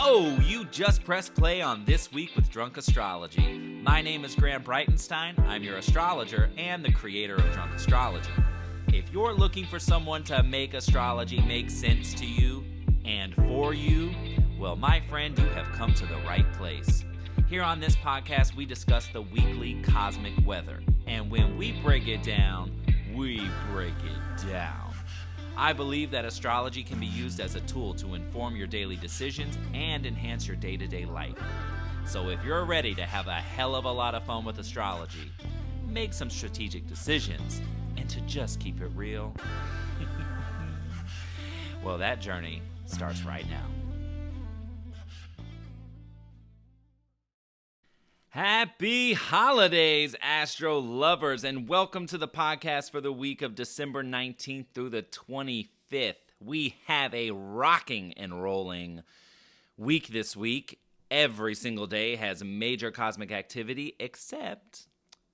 Oh, you just pressed play on This Week with Drunk Astrology. My name is Graham Breitenstein. I'm your astrologer and the creator of Drunk Astrology. If you're looking for someone to make astrology make sense to you and for you, well, my friend, you have come to the right place. Here on this podcast, we discuss the weekly cosmic weather. And when we break it down, we break it down. I believe that astrology can be used as a tool to inform your daily decisions and enhance your day-to-day life. So if you're ready to have a hell of a lot of fun with astrology, make some strategic decisions, and to just keep it real, well, that journey starts right now. Happy holidays, astro lovers, and welcome to the podcast for the week of December 19th through the 25th. We have a rocking and rolling week this week. Every single day has major cosmic activity except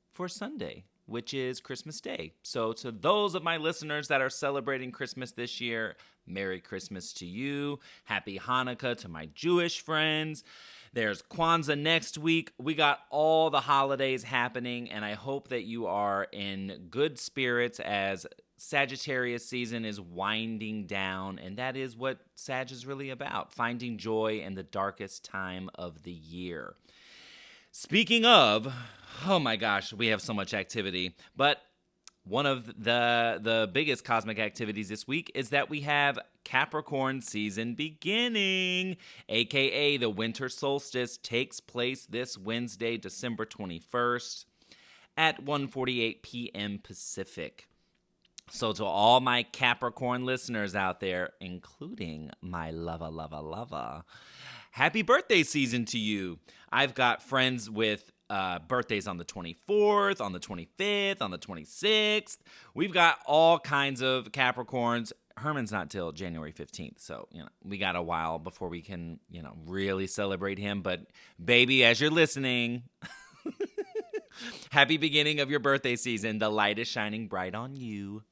for Sunday, which is Christmas Day. So to those of my listeners that are celebrating Christmas this year, Merry Christmas to you. Happy Hanukkah to my Jewish friends. There's Kwanzaa next week. We got all the holidays happening, and I hope that you are in good spirits as Sagittarius season is winding down, and that is what Sag is really about, finding joy in the darkest time of the year. Speaking of, oh my gosh, we have so much activity, but one of the biggest cosmic activities this week is that we have Capricorn season beginning, aka the winter solstice takes place this Wednesday, December 21st at 1:48 p.m. Pacific. So to all my Capricorn listeners out there, including my lover, happy birthday season to you. I've got friends with birthdays on the 24th, on the 25th, on the 26th. We've got all kinds of Capricorns. Herman's not till January 15th, so we got a while before we can really celebrate him. But baby, as you're listening, happy beginning of your birthday season. The light is shining bright on you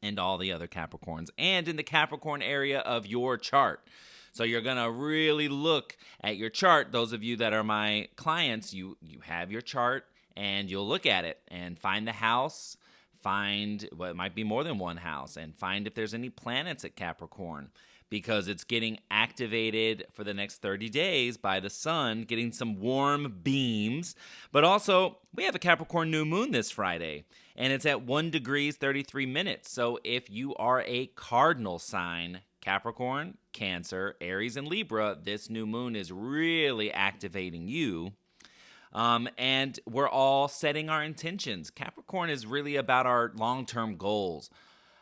and all the other Capricorns, and in the Capricorn area of your chart. So you're going to really look at your chart. Those of you that are my clients, you have your chart, and you'll look at it and find the house, it might be more than one house, and find if there's any planets at Capricorn, because it's getting activated for the next 30 days by the sun, getting some warm beams. But also, we have a Capricorn new moon this Friday, and it's at 1 degree 33 minutes. So if you are a cardinal sign, Capricorn, Cancer, Aries, and Libra, this new moon is really activating you. And we're all setting our intentions. Capricorn is really about our long-term goals.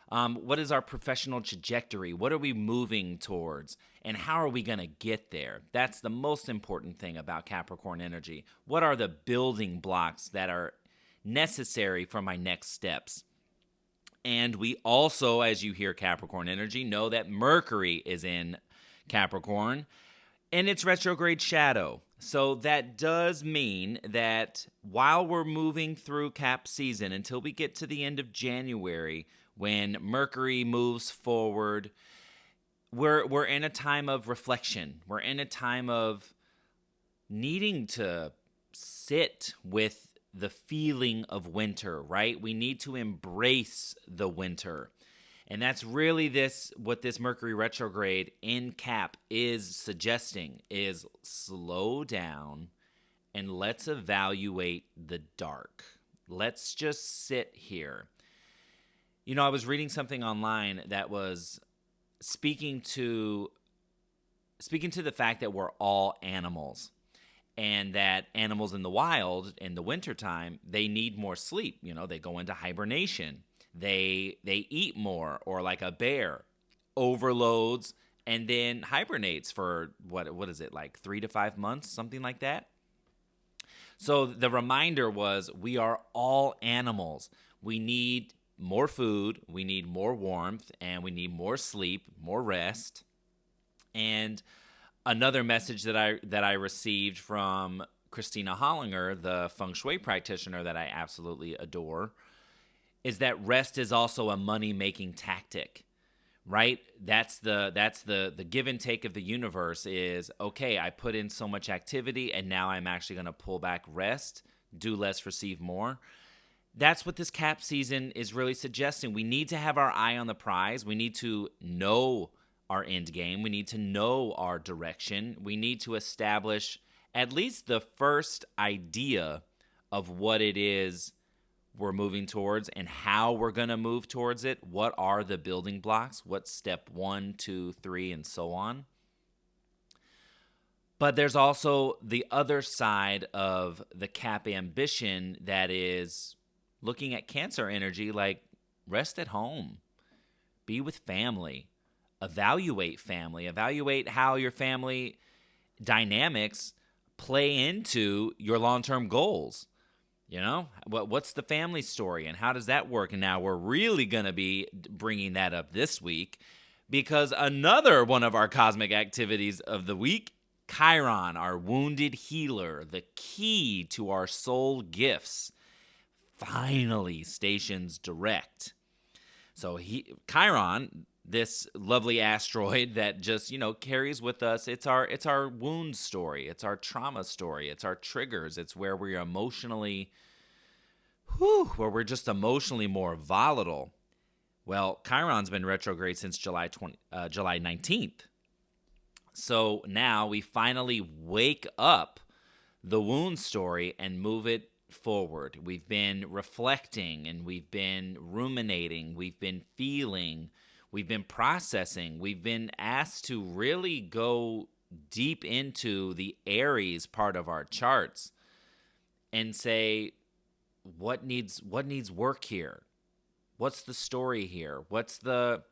What is our professional trajectory? What are we moving towards? And how are we going to get there? That's the most important thing about Capricorn energy. What are the building blocks that are necessary for my next steps? And we also, as you hear Capricorn energy, know that Mercury is in Capricorn and it's retrograde shadow. So that does mean that while we're moving through Cap season until we get to the end of January, when Mercury moves forward, we're in a time of reflection. We're in a time of needing to sit with the feeling of winter, right? We need to embrace the winter. And that's really what this Mercury retrograde in Cap is suggesting, is slow down and let's evaluate the dark. Let's just sit here. I was reading something online that was speaking to the fact that we're all animals. And that animals in the wild in the wintertime, they need more sleep. They go into hibernation. They eat more, or like a bear, overloads and then hibernates for what is it, like 3 to 5 months, something like that. So the reminder was we are all animals. We need more food, we need more warmth, and we need more sleep, more rest. And another message that I received from Christina Hollinger, the feng shui practitioner that I absolutely adore, is that rest is also a money-making tactic. right? That's the give and take of the universe is, okay, I put in so much activity and now I'm actually going to pull back, rest, do less, receive more. That's what this cap season is really suggesting. We need to have our eye on the prize. We need to know our end game. We need to know our direction. We need to establish at least the first idea of what it is we're moving towards and how we're going to move towards it. What are the building blocks? What's step 1, 2, 3, and so on? But there's also the other side of the cap ambition that is looking at Cancer energy, like rest at home, be with family, evaluate how your family dynamics play into your long-term goals. You know, what's the family story and how does that work? And now we're really going to be bringing that up this week because another one of our cosmic activities of the week, Chiron, our wounded healer, the key to our soul gifts, finally stations direct. So Chiron, this lovely asteroid that just, carries with us, it's our wound story, it's our trauma story, it's our triggers, it's where we're just emotionally more volatile. Well, Chiron's been retrograde since July 19th. So now we finally wake up the wound story and move it forward. We've been reflecting and we've been ruminating, we've been feeling, we've been processing, we've been asked to really go deep into the Aries part of our charts and say, what needs work here? What's the story here? What's the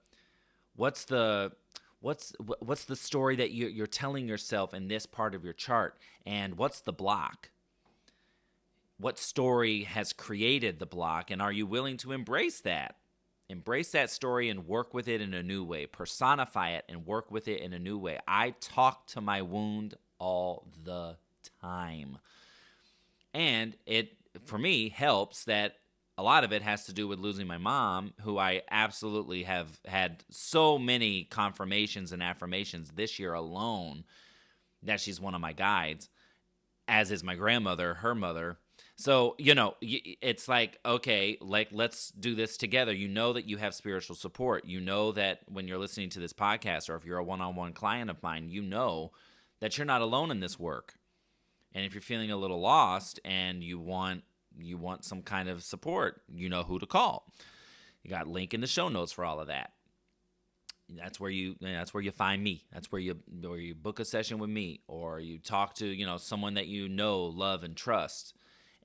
story that you're telling yourself in this part of your chart? And what's the block? What story has created the block? And are you willing to embrace that? Embrace that story and work with it in a new way. Personify it and work with it in a new way. I talk to my wound all the time. And it, for me, helps that a lot of it has to do with losing my mom, who I absolutely have had so many confirmations and affirmations this year alone that she's one of my guides, as is my grandmother, her mother. So, it's like, okay, let's do this together. You know that you have spiritual support. You know that when you're listening to this podcast, or if you're a one-on-one client of mine, you know that you're not alone in this work. And if you're feeling a little lost and you want some kind of support, you know who to call. You got a link in the show notes for all of that. That's where you find me. That's where you book a session with me, or you talk to, someone that you know, love, and trust.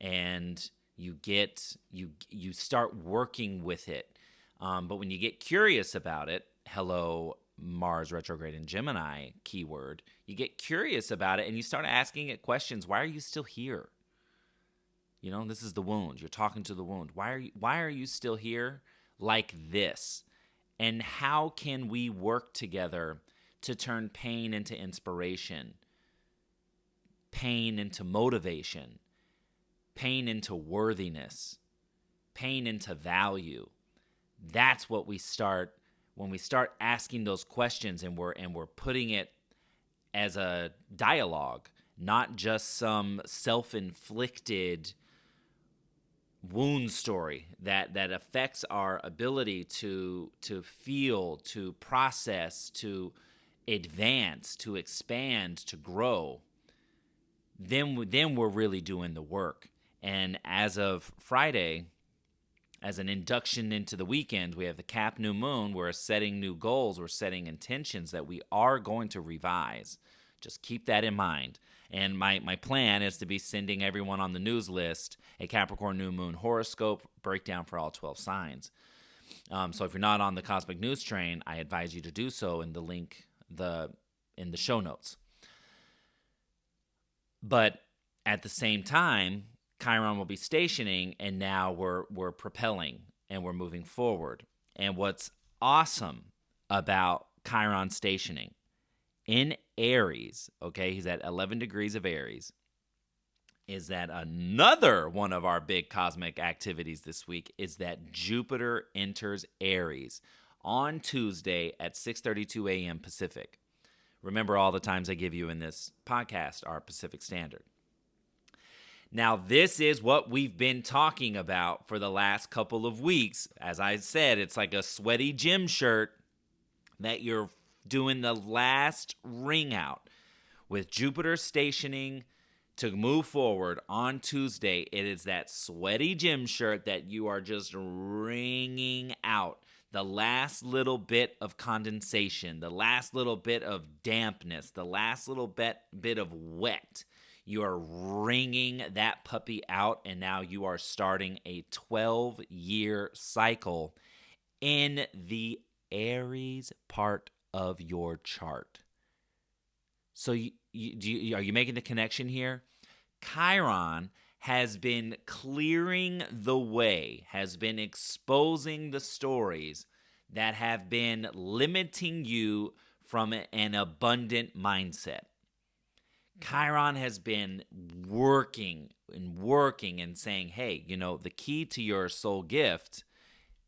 And you start working with it. But when you get curious about it, hello, Mars retrograde in Gemini keyword, you get curious about it and you start asking it questions. Why are you still here? This is the wound. You're talking to the wound. Why are you still here like this? And how can we work together to turn pain into inspiration, pain into motivation, pain into worthiness, pain into value? That's what we start when we start asking those questions, and we're putting it as a dialogue, not just some self-inflicted wound story that affects our ability to feel, to process, to advance, to expand, to grow. Then we're really doing the work. And as of Friday, as an induction into the weekend, we have the Cap New Moon. We're setting new goals. We're setting intentions that we are going to revise. Just keep that in mind. And my plan is to be sending everyone on the news list a Capricorn New Moon horoscope breakdown for all 12 signs. So if you're not on the Cosmic News Train, I advise you to do so in the link in the show notes. But at the same time, Chiron will be stationing, and now we're propelling and we're moving forward. And what's awesome about Chiron stationing in Aries, okay, he's at 11 degrees of Aries, is that another one of our big cosmic activities this week is that Jupiter enters Aries, on Tuesday at 6:32 a.m. Pacific. Remember, all the times I give you in this podcast are Pacific Standard. Now, this is what we've been talking about for the last couple of weeks. As I said, it's like a sweaty gym shirt that you're doing the last ring out. With Jupiter stationing to move forward on Tuesday, it is that sweaty gym shirt that you are just wringing out. The last little bit of condensation, the last little bit of dampness, the last little bit of wet. You are wringing that puppy out, and now you are starting a 12-year cycle in the Aries part of your chart. So are you making the connection here? Chiron has been clearing the way, has been exposing the stories that have been limiting you from an abundant mindset. Chiron has been working and saying, hey, the key to your soul gift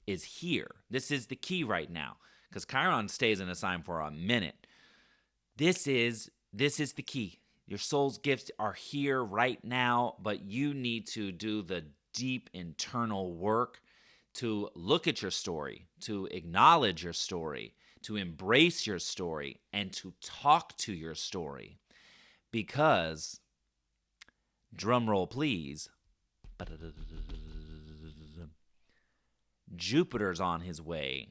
is here. This is the key right now, because Chiron stays in a sign for a minute. This is the key. Your soul's gifts are here right now, but you need to do the deep internal work to look at your story, to acknowledge your story, to embrace your story, and to talk to your story. Because, drum roll please, Jupiter's on his way,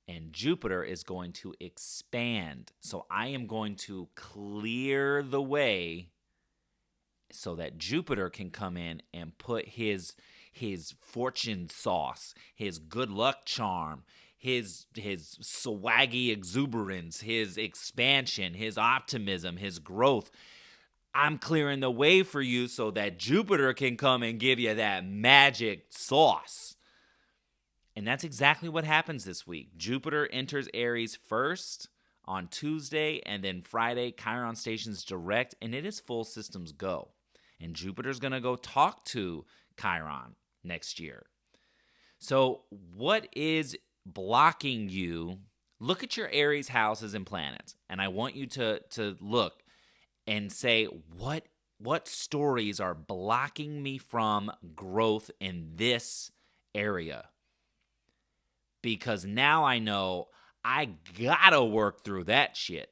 and Jupiter is going to expand. So I am going to clear the way so that Jupiter can come in and put his fortune sauce, his good luck charm, his swaggy exuberance, his expansion, his optimism, his growth. I'm clearing the way for you so that Jupiter can come and give you that magic sauce. And that's exactly what happens this week. Jupiter enters Aries first on Tuesday, and then Friday, Chiron stations direct, and it is full systems go. And Jupiter's going to go talk to Chiron next year. So what is blocking you? Look at your Aries houses and planets, and I want you to look and say, what stories are blocking me from growth in this area? Because now I know I gotta work through that shit.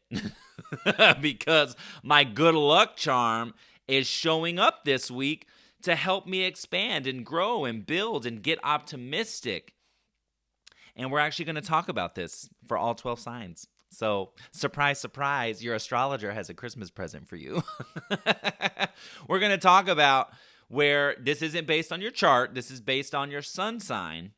Because my good luck charm is showing up this week to help me expand and grow and build and get optimistic. And we're actually going to talk about this for all 12 signs. So, surprise, surprise, your astrologer has a Christmas present for you. We're going to talk about where this isn't based on your chart. This is based on your sun sign,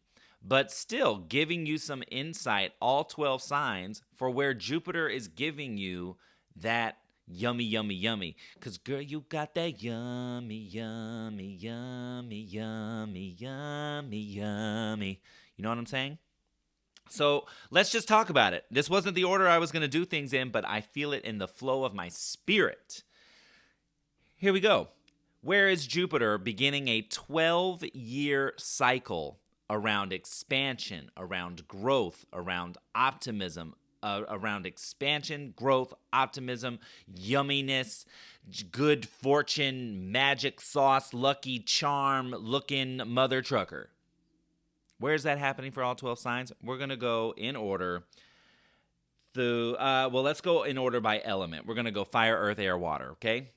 but still giving you some insight, all 12 signs, for where Jupiter is giving you that yummy, yummy, yummy. Because, girl, you got that yummy, yummy, yummy, yummy, yummy, yummy. You know what I'm saying? So let's just talk about it. This wasn't the order I was going to do things in, but I feel it in the flow of my spirit. Here we go. Where is Jupiter beginning a 12-year cycle around expansion, around growth, around optimism, around expansion, growth, optimism, yumminess, good fortune, magic sauce, lucky charm looking mother trucker? Where's that happening for all 12 signs? We're going to go in order. Let's go in order by element. We're going to go fire, earth, air, water, okay?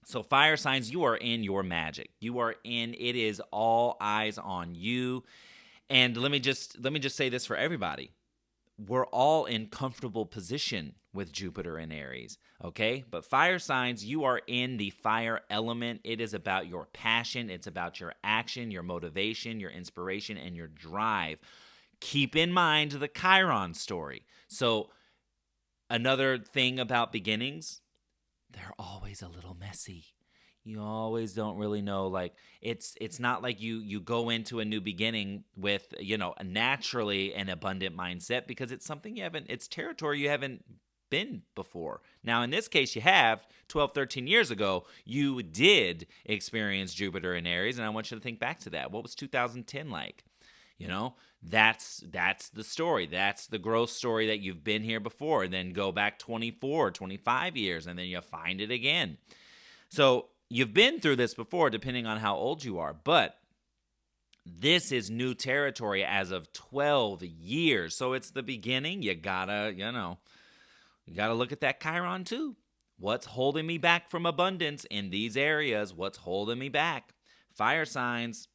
So fire signs, you are in your magic. It is all eyes on you. And let me just say this for everybody. We're all in comfortable position with Jupiter in Aries, okay? But fire signs, you are in the fire element. It is about your passion. It's about your action, your motivation, your inspiration, and your drive. Keep in mind the Chiron story. So another thing about beginnings, they're always a little messy. You always don't really know, like, it's not like you go into a new beginning with, naturally an abundant mindset, because it's something it's territory you haven't been before. Now, in this case, you have 12, 13 years ago, you did experience Jupiter in Aries, and I want you to think back to that. What was 2010 like? You know, that's the story. That's the growth story that you've been here before. And then go back 24, 25 years, and then you find it again. So you've been through this before, depending on how old you are. But this is new territory as of 12 years. So it's the beginning. You gotta, you gotta look at that Chiron too. What's holding me back from abundance in these areas? What's holding me back? Fire signs.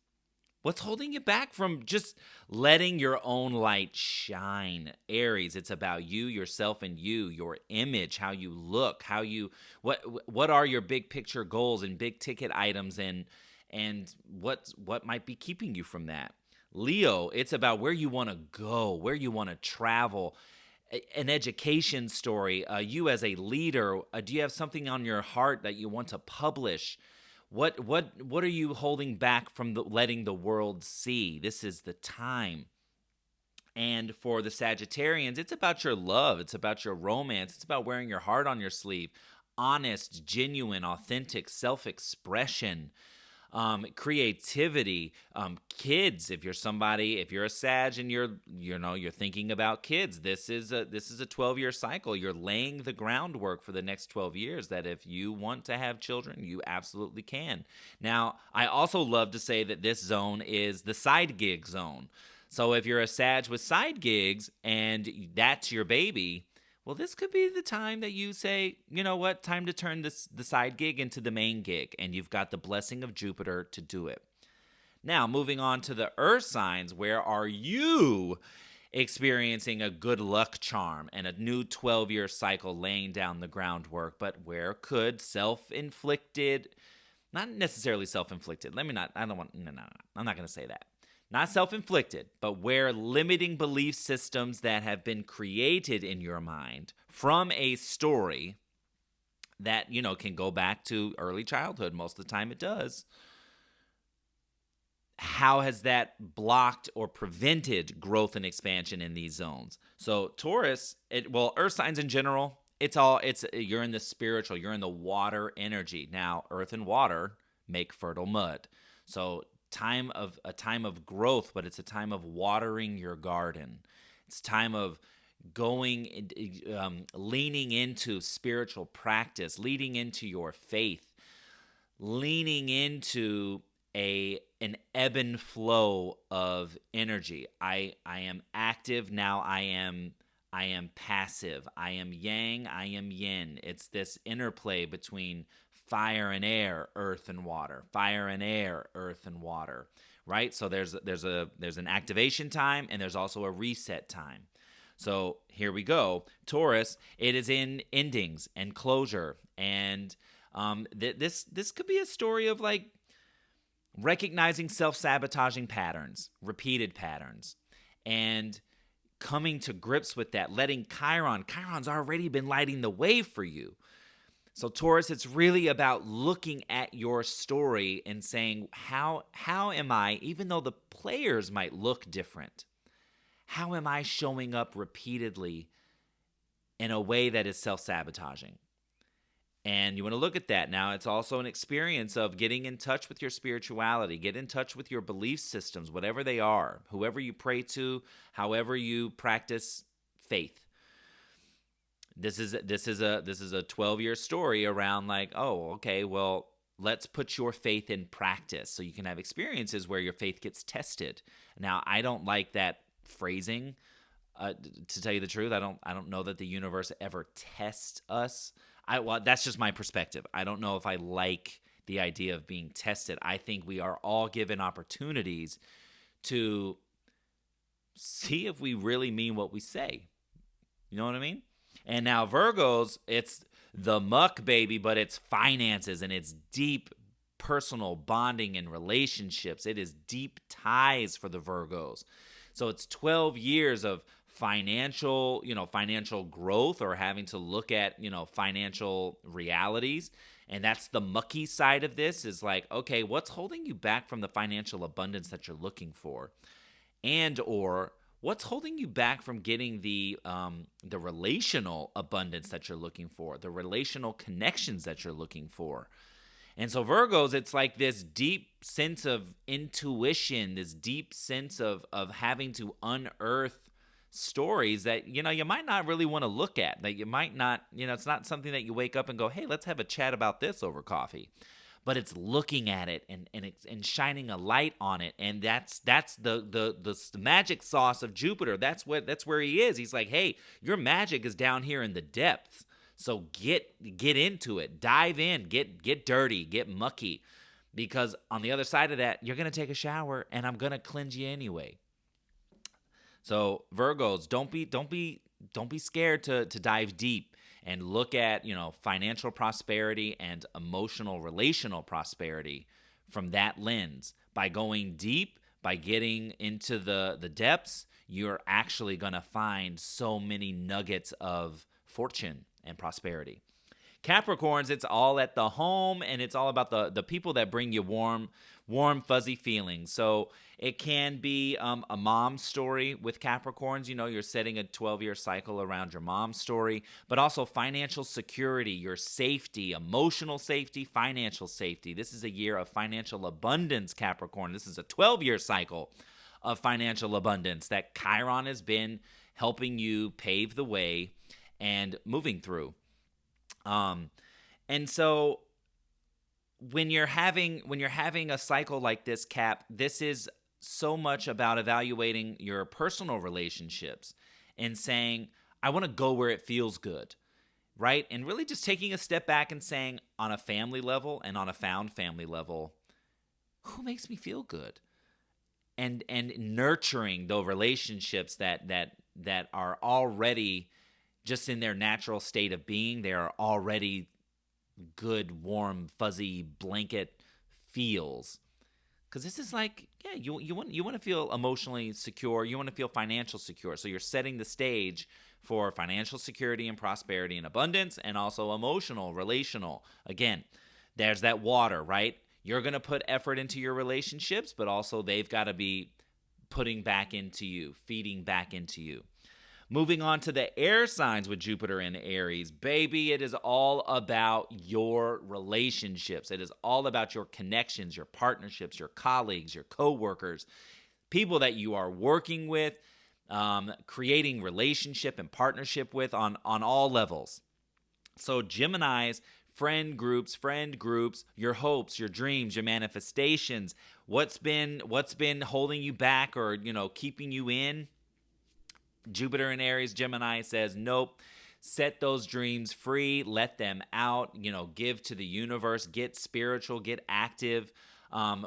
What's holding you back from just letting your own light shine? Aries, it's about you, yourself, and you, your image, how you look, what are your big picture goals and big ticket items, and what might be keeping you from that? Leo, it's about where you want to go, where you want to travel. An education story, you as a leader, do you have something on your heart that you want to publish? What are you holding back from letting the world see? This is the time. And for the Sagittarians, it's about your love. It's about your romance. It's about wearing your heart on your sleeve. Honest, genuine, authentic self-expression. Creativity, kids. If you're a Sag and you're thinking about kids, this is a 12-year cycle. You're laying the groundwork for the next 12 years that if you want to have children, you absolutely can. Now, I also love to say that this zone is the side gig zone. So if you're a Sag with side gigs and that's your baby, well, this could be the time that you say, you know what, time to turn the side gig into the main gig, and you've got the blessing of Jupiter to do it. Now, moving on to the earth signs, where are you experiencing a good luck charm and a new 12-year cycle laying down the groundwork, but where could self-inflicted, not necessarily self-inflicted, I'm not going to say that. Not self-inflicted, but where limiting belief systems that have been created in your mind from a story that, can go back to early childhood. Most of the time it does. How has that blocked or prevented growth and expansion in these zones? So Taurus, earth signs in general, you're in the spiritual, you're in the water energy. Now, earth and water make fertile mud. So a time of growth, but it's a time of watering your garden. It's time of leaning into spiritual practice, leading into your faith, leaning into an ebb and flow of energy. I am active now. I am passive. I am yang. I am yin. It's this interplay between fire and air, earth and water. Fire and air, earth and water. Right? So there's an activation time and there's also a reset time. So here we go. Taurus, it is in endings and closure. And this could be a story of like recognizing self-sabotaging patterns, repeated patterns, and coming to grips with that, letting Chiron's already been lighting the way for you. So Taurus, it's really about looking at your story and saying, how am I, even though the players might look different, how am I showing up repeatedly in a way that is self-sabotaging? And you want to look at that. Now, it's also an experience of getting in touch with your spirituality, get in touch with your belief systems, whatever they are, whoever you pray to, however you practice faith. This is a 12-year story around like, oh, okay, well, let's put your faith in practice so you can have experiences where your faith gets tested. Now, I don't like that phrasing. To tell you the truth, I don't know that the universe ever tests us. That's just my perspective. I don't know if I like the idea of being tested. I think we are all given opportunities to see if we really mean what we say. You know what I mean? And now Virgos, it's the muck, baby, but it's finances and it's deep personal bonding and relationships. It is deep ties for the Virgos. So it's 12 years of financial growth or having to look at, financial realities. And that's the mucky side of this is like, okay, what's holding you back from the financial abundance that you're looking for? And or what's holding you back from getting the relational abundance that you're looking for, the relational connections that you're looking for? And so Virgos, it's like this deep sense of intuition, this deep sense of having to unearth stories that, you might not really want to look at, that you might not, it's not something that you wake up and go, hey, let's have a chat about this over coffee. But it's looking at it and shining a light on it. And that's the magic sauce of Jupiter. That's where he is. He's like, hey, your magic is down here in the depths. So get into it. Dive in. Get dirty. Get mucky. Because on the other side of that, you're going to take a shower and I'm going to cleanse you anyway. So Virgos, don't be scared to dive deep and look at, financial prosperity and emotional relational prosperity from that lens. By going deep, by getting into the depths, you're actually going to find so many nuggets of fortune and prosperity. Capricorns, it's all at the home, and it's all about the people that bring you warm, fuzzy feelings. So it can be a mom story with Capricorns. You're setting a 12-year cycle around your mom story, but also financial security, your safety, emotional safety, financial safety. This is a year of financial abundance, Capricorn. This is a 12-year cycle of financial abundance that Chiron has been helping you pave the way and moving through. And so when you're having a cycle like this, Cap, this is so much about evaluating your personal relationships and saying, I want to go where it feels good, right? And really just taking a step back and saying, on a family level and on a found family level, who makes me feel good? And nurturing those relationships that are already just in their natural state of being. They are already good, warm, fuzzy blanket feels. Because this is like, yeah, you want to feel emotionally secure. You want to feel financial secure. So you're setting the stage for financial security and prosperity and abundance, and also emotional, relational. Again, there's that water, right? You're going to put effort into your relationships, but also they've got to be putting back into you, feeding back into you. Moving on to the air signs with Jupiter in Aries. Baby, it is all about your relationships. It is all about your connections, your partnerships, your colleagues, your coworkers, people that you are working with, creating relationship and partnership with on all levels. So Geminis, friend groups, your hopes, your dreams, your manifestations, what's been holding you back or, keeping you in. Jupiter in Aries, Gemini says, nope, set those dreams free, let them out, give to the universe, get spiritual, get active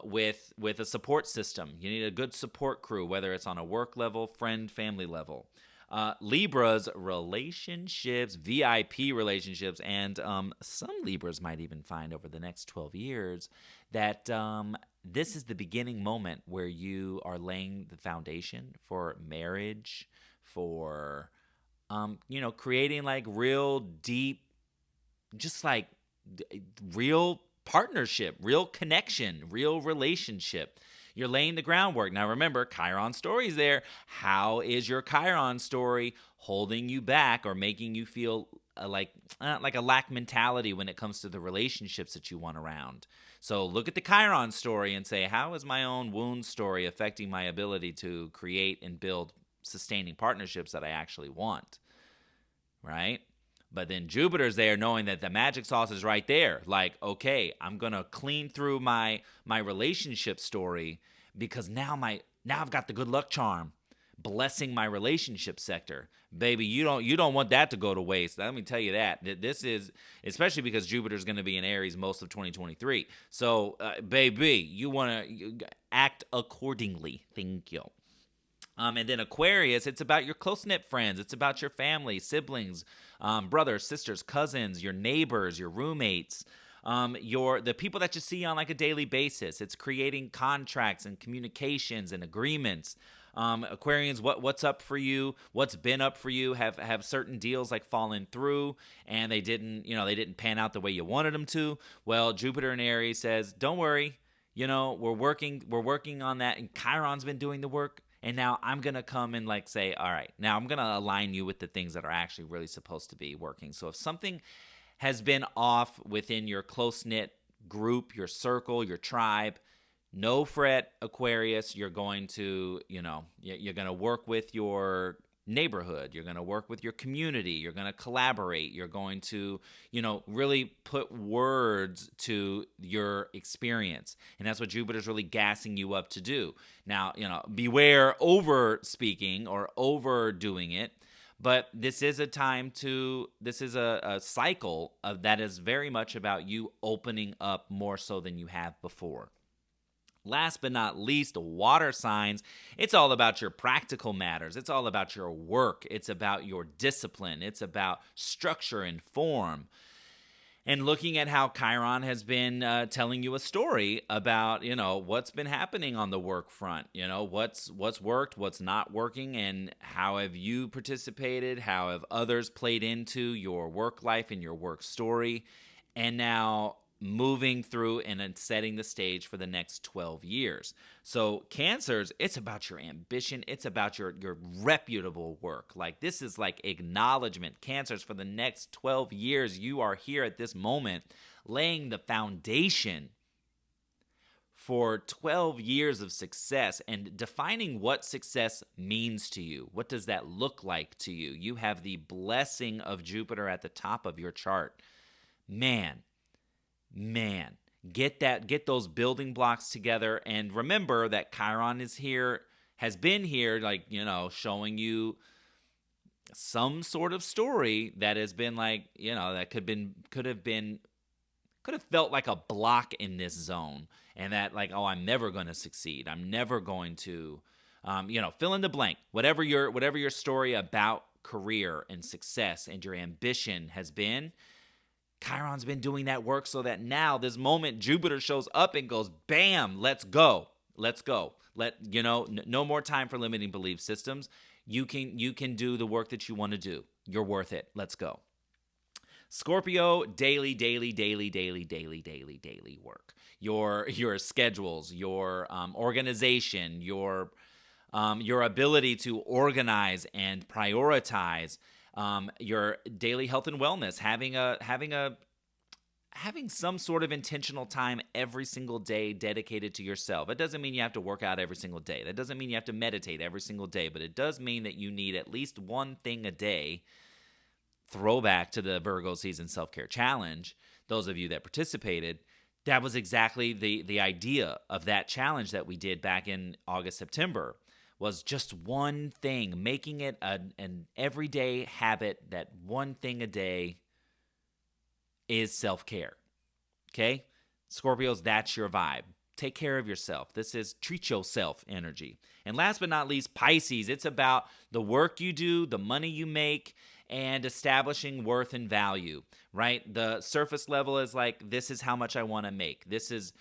with a support system. You need a good support crew, whether it's on a work level, friend, family level. Libras, relationships, VIP relationships, and some Libras might even find over the next 12 years that this is the beginning moment where you are laying the foundation for marriage, for, creating like real deep, just like real partnership, real connection, real relationship. You're laying the groundwork. Now remember, Chiron story's there. How is your Chiron story holding you back or making you feel like a lack mentality when it comes to the relationships that you want around? So look at the Chiron story and say, how is my own wound story affecting my ability to create and build sustaining partnerships that I actually want, right? But then Jupiter's there knowing that the magic sauce is right there. Like, okay, I'm going to clean through my relationship story because now I've got the good luck charm blessing my relationship sector. Baby, you don't want that to go to waste. Let me tell you that. This is, especially because Jupiter's going to be in Aries most of 2023. So, baby, you want to act accordingly. Thank you. And then Aquarius, it's about your close-knit friends. It's about your family, siblings, brothers, sisters, cousins, your neighbors, your roommates, the people that you see on like a daily basis. It's creating contracts and communications and agreements. Aquarians, what's up for you? What's been up for you? Have certain deals like fallen through and they didn't pan out the way you wanted them to? Well, Jupiter in Aries says, don't worry. We're working on that, and Chiron's been doing the work. And now I'm going to come and like say, all right, now I'm going to align you with the things that are actually really supposed to be working. So if something has been off within your close-knit group, your circle, your tribe. No fret, Aquarius. You're going to, you're going to work with your neighborhood. You're going to work with your community. You're going to collaborate. You're going to, really put words to your experience. And that's what Jupiter's really gassing you up to do. Now, beware over speaking or overdoing it. But this is a cycle that is very much about you opening up more so than you have before. Last but not least, water signs. It's all about your practical matters. It's all about your work. It's about your discipline. It's about structure and form. And looking at how Chiron has been telling you a story about, what's been happening on the work front, what's worked, what's not working, and how have you participated, how have others played into your work life and your work story, and now moving through and setting the stage for the next 12 years. So Cancers, it's about your ambition. It's about your reputable work. Like, this is like acknowledgement. Cancers, for the next 12 years, you are here at this moment laying the foundation for 12 years of success and defining what success means to you. What does that look like to you? You have the blessing of Jupiter at the top of your chart. Man, get those building blocks together, and remember that Chiron has been here, showing you some sort of story that has been that could have felt like a block in this zone, and that I'm never going to succeed. I'm never going to, fill in the blank. Whatever your story about career and success and your ambition has been, Chiron's been doing that work so that now, this moment, Jupiter shows up and goes, bam, let's go. No more time for limiting belief systems. You can do the work that you want to do. You're worth it. Let's go. Scorpio, daily work. Your schedules, your organization, your ability to organize and prioritize. Your daily health and wellness, having some sort of intentional time every single day dedicated to yourself. It doesn't mean you have to work out every single day. That doesn't mean you have to meditate every single day, but it does mean that you need at least one thing a day. Throwback to the Virgo Season Self-Care Challenge. Those of you that participated, that was exactly the idea of that challenge that we did back in August, September. Was just one thing, making it an everyday habit. That one thing a day is self-care. Okay? Scorpios, that's your vibe. Take care of yourself. This is treat yourself energy. And last but not least, Pisces. It's about the work you do, the money you make, and establishing worth and value, right? The surface level is this is how much I want to make. These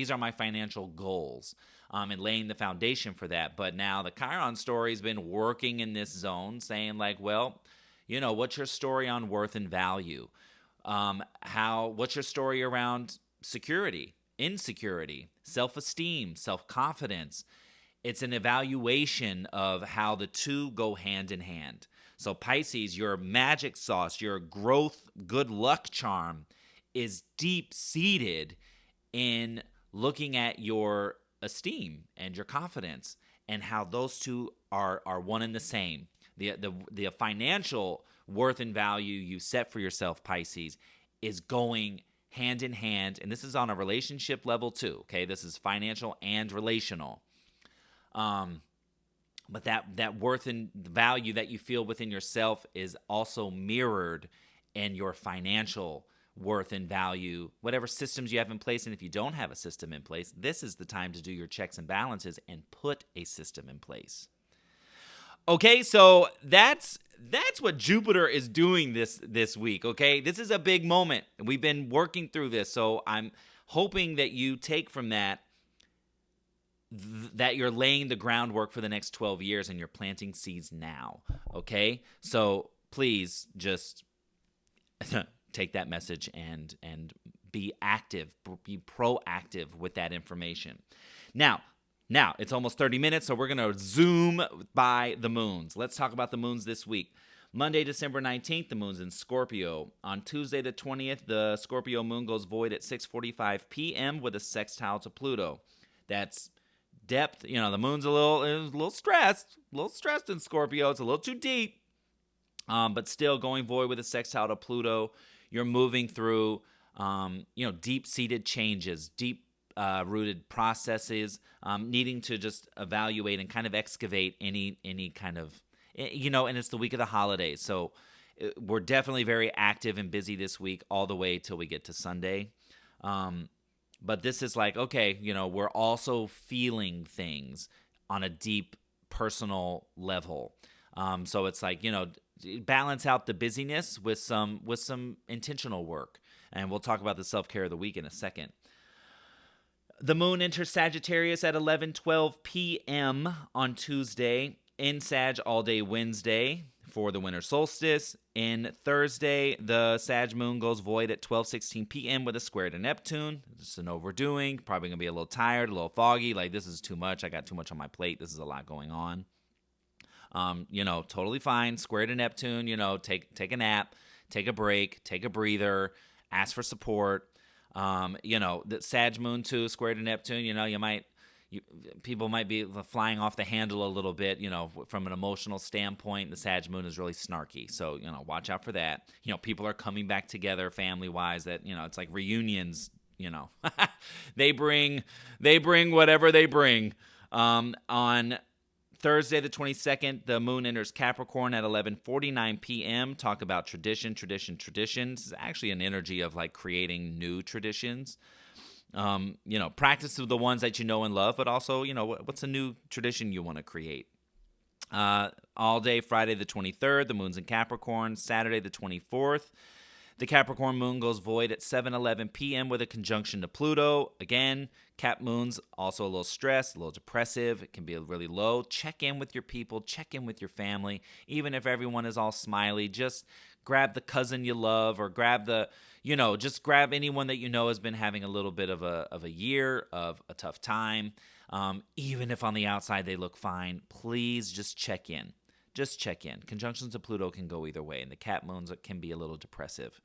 are my financial goals. And laying the foundation for that. But now the Chiron story has been working in this zone, saying what's your story on worth and value? What's your story around security, insecurity, self-esteem, self-confidence? It's an evaluation of how the two go hand in hand. So Pisces, your magic sauce, your growth, good luck charm is deep-seated in looking at your esteem and your confidence, and how those two are one and the same. The financial worth and value you set for yourself, Pisces, is going hand in hand, and this is on a relationship level too. Okay, this is financial and relational. But that worth and value that you feel within yourself is also mirrored in your financial worth and value, whatever systems you have in place. And if you don't have a system in place, this is the time to do your checks and balances and put a system in place. Okay, so that's what Jupiter is doing this week, okay? This is a big moment. We've been working through this, so I'm hoping that you take from that you're laying the groundwork for the next 12 years and you're planting seeds now, okay? So please just take that message and be active, be proactive with that information. Now it's almost 30 minutes, so we're going to zoom by the moons. Let's talk about the moons this week. Monday, December 19th, the moon's in Scorpio. On Tuesday, the 20th, the Scorpio moon goes void at 6:45 p.m. with a sextile to Pluto. That's depth. The moon's a little stressed in Scorpio. It's a little too deep, but still going void with a sextile to Pluto. You're moving through, deep-seated changes, deep-rooted processes, needing to just evaluate and kind of excavate any kind of, and it's the week of the holidays. So we're definitely very active and busy this week all the way till we get to Sunday. But this is like, okay, we're also feeling things on a deep personal level. So it's like, balance out the busyness with some intentional work. And we'll talk about the self-care of the week in a second. The moon enters Sagittarius at 11:12 p.m. on Tuesday, in Sag all day Wednesday for the winter solstice. In Thursday, the Sag moon goes void at 12:16 p.m. with a square to Neptune. It's an overdoing, probably going to be a little tired, a little foggy, like this is too much. I got too much on my plate. This is a lot going on. Totally fine. Square to Neptune, take a nap, take a break, take a breather, ask for support. The Sag moon too, square to Neptune, people might be flying off the handle a little bit, from an emotional standpoint. The Sag moon is really snarky. So, watch out for that. People are coming back together family-wise that, it's like reunions, they bring whatever they bring. On Thursday, the 22nd, the moon enters Capricorn at 11:49 p.m. Talk about traditions. This is actually an energy of like creating new traditions. Practice of the ones that you know and love, but also, what's a new tradition you want to create? All day Friday the 23rd, the moon's in Capricorn. Saturday the 24th, the Capricorn moon goes void at 7:11 p.m. with a conjunction to Pluto. Again, Cap moon's also a little stressed, a little depressive. It can be really low. Check in with your people. Check in with your family. Even if everyone is all smiley, just grab the cousin you love, or grab just grab anyone that has been having a little bit of a year of a tough time. Even if on the outside they look fine, please just check in. Just check in. Conjunctions to Pluto can go either way, and the Cap moons can be a little depressive.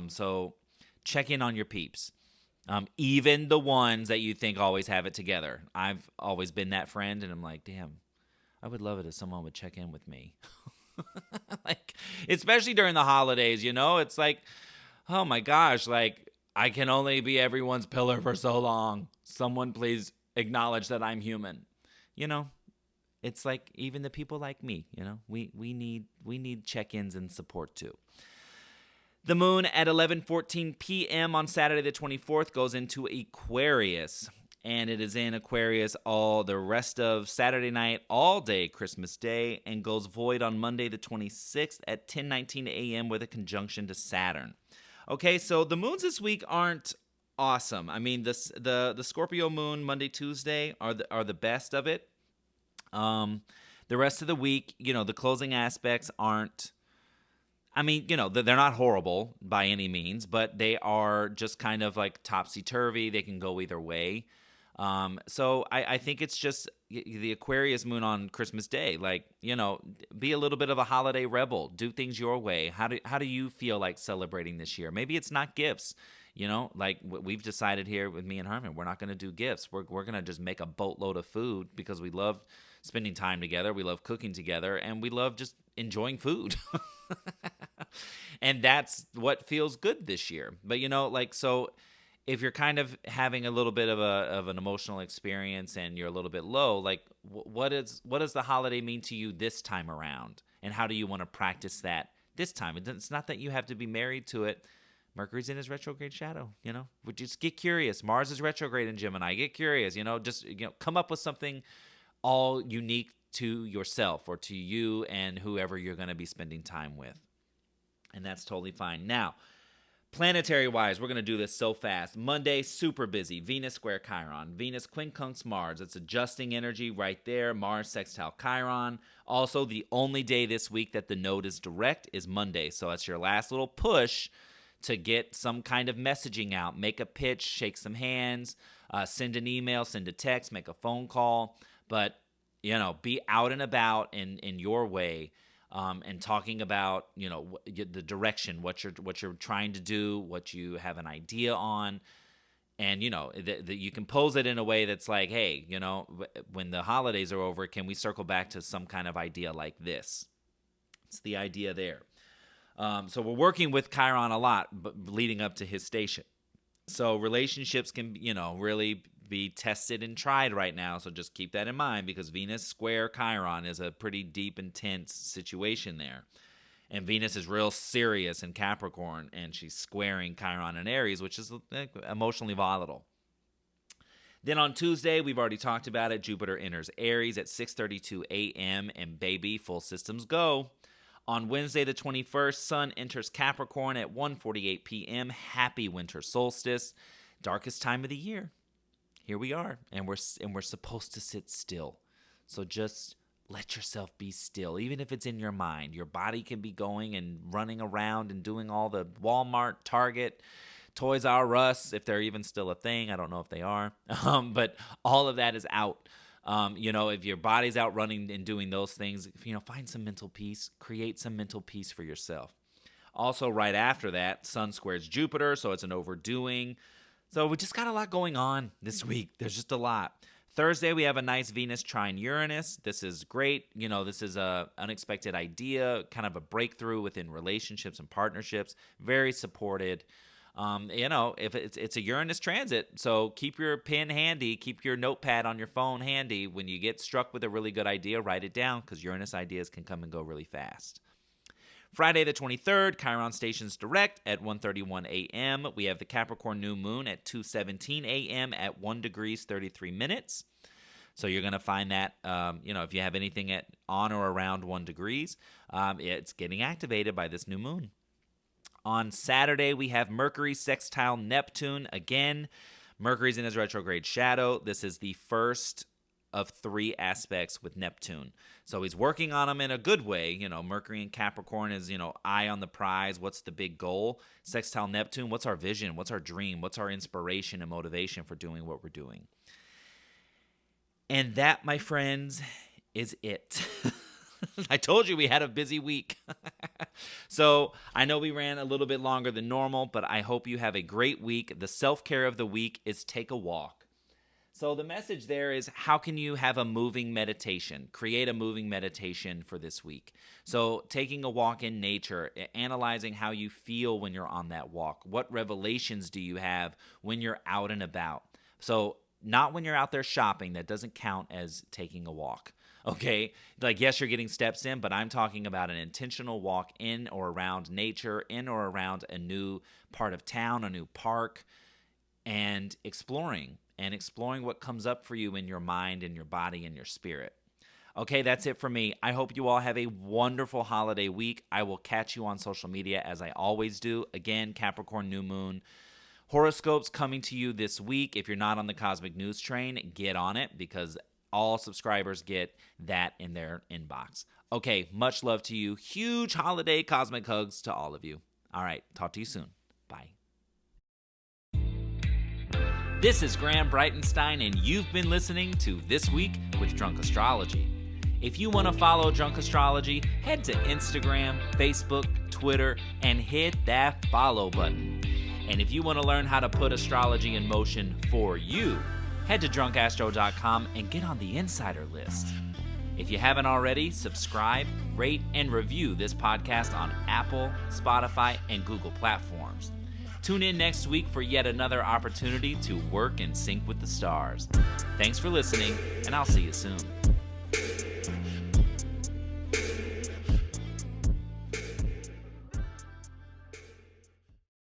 So check in on your peeps. Even the ones that you think always have it together. I've always been that friend, and I'm like, damn, I would love it if someone would check in with me. Like, especially during the holidays, it's like, oh my gosh, like, I can only be everyone's pillar for so long. Someone please acknowledge that I'm human. It's like even the people like me, we need check-ins and support too. The moon at 11:14 p.m. on Saturday the 24th goes into Aquarius, and it is in Aquarius all the rest of Saturday night, all day Christmas Day, and goes void on Monday the 26th at 10:19 a.m. with a conjunction to Saturn. Okay, so the moons this week aren't awesome. I mean, the Scorpio moon Monday, Tuesday are the best of it. The rest of the week, the closing aspects aren't, they're not horrible by any means, but they are just kind of like topsy-turvy. They can go either way. So I think it's just the Aquarius moon on Christmas Day. Like, be a little bit of a holiday rebel. Do things your way. How do you feel like celebrating this year? Maybe it's not gifts. Like we've decided here with me and Herman, we're not going to do gifts. We're going to just make a boatload of food because we love spending time together. We love cooking together, and we love just enjoying food. And that's what feels good this year. But, so if you're kind of having a little bit of an emotional experience and you're a little bit low, like what does the holiday mean to you this time around? And how do you want to practice that this time? It's not that you have to be married to it. Mercury's in his retrograde shadow, we just get curious. Mars is retrograde in Gemini. Get curious, just come up with something all unique to yourself or to you and whoever you're going to be spending time with. And that's totally fine. Now, planetary-wise, we're going to do this so fast. Monday, super busy. Venus square Chiron. Venus quincunx Mars. It's adjusting energy right there. Mars sextile Chiron. Also, the only day this week that the node is direct is Monday. So that's your last little push to get some kind of messaging out. Make a pitch, shake some hands, send an email, send a text, make a phone call. But, be out and about in your way. and talking about, the direction, what you're trying to do, what you have an idea on. And, you can pose it in a way that's like, hey, when the holidays are over, can we circle back to some kind of idea like this? It's the idea there. So we're working with Chiron a lot, but leading up to his station. So relationships can, really be tested and tried right now. So just keep that in mind, because Venus square Chiron is a pretty deep, intense situation there. And Venus is real serious in Capricorn, and she's squaring Chiron in Aries, which is emotionally volatile. Then on Tuesday, we've already talked about it, Jupiter enters Aries at 6:32 a.m., and baby, full systems go. On Wednesday, the 21st, Sun enters Capricorn at 1:48 p.m. Happy winter solstice, darkest time of the year. Here we are, and we're supposed to sit still. So just let yourself be still, even if it's in your mind. Your body can be going and running around and doing all the Walmart, Target, Toys R Us, if they're even still a thing. I don't know if they are, but all of that is out. If your body's out running and doing those things, find some mental peace, create some mental peace for yourself. Also, right after that, Sun squares Jupiter, so it's an overdoing. So we just got a lot going on this week. There's just a lot. Thursday, we have a nice Venus trine Uranus. This is great. This is a unexpected idea, kind of a breakthrough within relationships and partnerships. Very supported. If it's a Uranus transit, so keep your pen handy, keep your notepad on your phone handy. When you get struck with a really good idea, write it down, because Uranus ideas can come and go really fast. Friday the 23rd, Chiron stations direct at 1:31 a.m. We have the Capricorn new moon at 2:17 a.m. at 1 degrees 33 minutes. So you're going to find that, if you have anything on or around 1 degrees, it's getting activated by this new moon. On Saturday, we have Mercury sextile Neptune. Again, Mercury's in his retrograde shadow. This is the first of 3 aspects with Neptune. So he's working on them in a good way. Mercury in Capricorn is, eye on the prize. What's the big goal? Sextile Neptune, what's our vision? What's our dream? What's our inspiration and motivation for doing what we're doing? And that, my friends, is it. I told you we had a busy week. So I know we ran a little bit longer than normal, but I hope you have a great week. The self-care of the week is take a walk. So the message there is, how can you have a moving meditation? Create a moving meditation for this week. So taking a walk in nature, analyzing how you feel when you're on that walk. What revelations do you have when you're out and about? So not when you're out there shopping. That doesn't count as taking a walk. Okay, like, yes, you're getting steps in, but I'm talking about an intentional walk in or around nature, in or around a new part of town, a new park, and exploring what comes up for you in your mind and your body and your spirit. Okay, that's it for me. I hope you all have a wonderful holiday week. I will catch you on social media as I always do. Again, Capricorn new moon. Horoscopes coming to you this week. If you're not on the Cosmic News train, get on it, because all subscribers get that in their inbox. Okay, much love to you. Huge holiday cosmic hugs to all of you. All right, talk to you soon. Bye. This is Graham Breitenstein, and you've been listening to This Week with Drunk Astrology. If you want to follow Drunk Astrology, head to Instagram, Facebook, Twitter, and hit that follow button. And if you want to learn how to put astrology in motion for you, head to drunkastro.com and get on the insider list. If you haven't already, subscribe, rate, and review this podcast on Apple, Spotify, and Google platforms. Tune in next week for yet another opportunity to work in sync with the stars. Thanks for listening, and I'll see you soon.